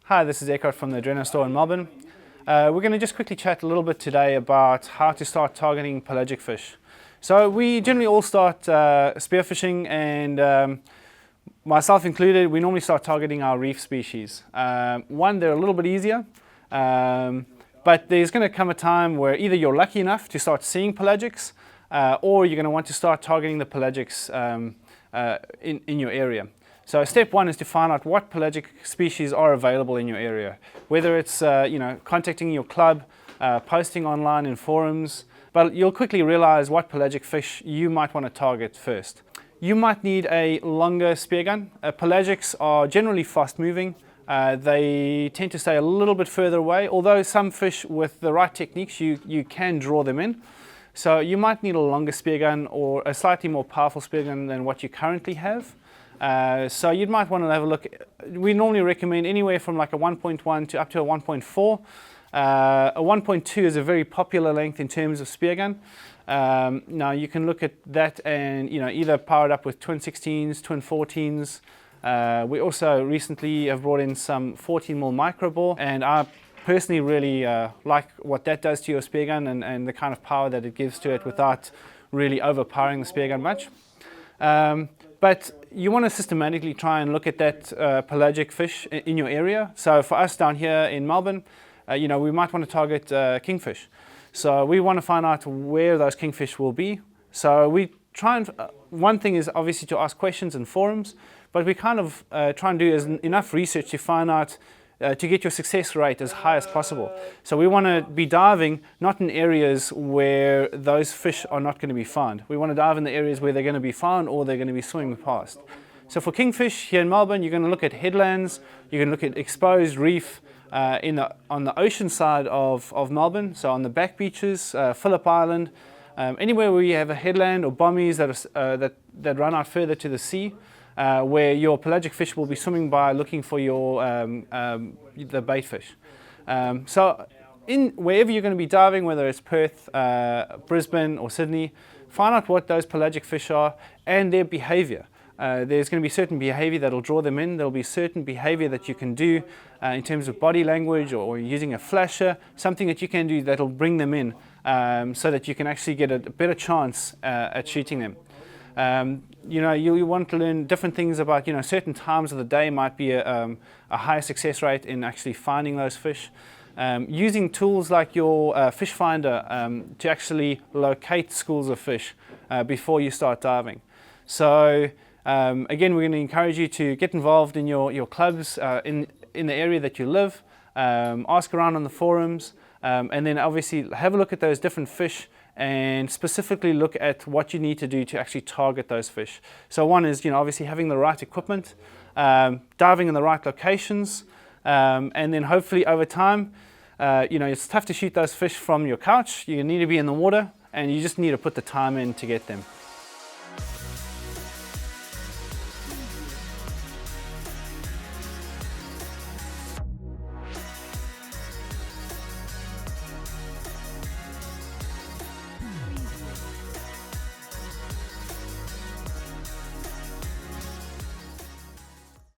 Hi, this is Eckart from the Adreno store in Melbourne. We're going to just quickly chat a little bit today about how to start targeting pelagic fish. So we generally all start spearfishing, and myself included, we normally start targeting our reef species. One, they're a little bit easier, but there's going to come a time where either you're lucky enough to start seeing pelagics, or you're going to want to start targeting the pelagics in your area. So step one is to find out what pelagic species are available in your area, whether it's contacting your club, posting online in forums, but you'll quickly realize what pelagic fish you might want to target first. You might need a longer spear gun. Pelagics are generally fast moving. They tend to stay a little bit further away, although some fish with the right techniques you can draw them in. So you might need a longer spear gun or a slightly more powerful spear gun than what you currently have. So you might want to have a look. We normally recommend anywhere from like a 1.1 to up to a 1.4. A 1.2 is a very popular length in terms of spear gun. Now you can look at that and either power it up with twin 16s, twin 14s. We also recently have brought in some 14mm micro bore, and I personally really like what that does to your spear gun and the kind of power that it gives to it without really overpowering the spear gun much. But you want to systematically try and look at that pelagic fish in your area. So for us down here in Melbourne, we might want to target kingfish. So we want to find out where those kingfish will be. So we try and, one thing is obviously to ask questions in forums, but we kind of try and do enough research to find out to get your success rate as high as possible. So we want to be diving not in areas where those fish are not going to be found. We want to dive in the areas where they're going to be found or they're going to be swimming past. So for kingfish here in Melbourne, you're going to look at headlands, you're going to look at exposed reef on the ocean side of Melbourne, so on the back beaches, Phillip Island, anywhere where you have a headland or bommies that run out further to the sea. Where your pelagic fish will be swimming by looking for the bait fish. So wherever you're going to be diving, whether it's Perth, Brisbane or Sydney, find out what those pelagic fish are and their behavior. There's going to be certain behavior that will draw them in. There'll be certain behavior that you can do in terms of body language or using a flasher, something that you can do that'll bring them in so that you can actually get a better chance at shooting them. You want to learn different things about, certain times of the day might be a higher success rate in actually finding those fish. Using tools like your fish finder to actually locate schools of fish before you start diving. So again, we're going to encourage you to get involved in your clubs in the area that you live, ask around on the forums, and then obviously have a look at those different fish and specifically look at what you need to do to actually target those fish. So one is, obviously having the right equipment, diving in the right locations, and then hopefully over time, it's tough to shoot those fish from your couch. You need to be in the water, and you just need to put the time in to get them.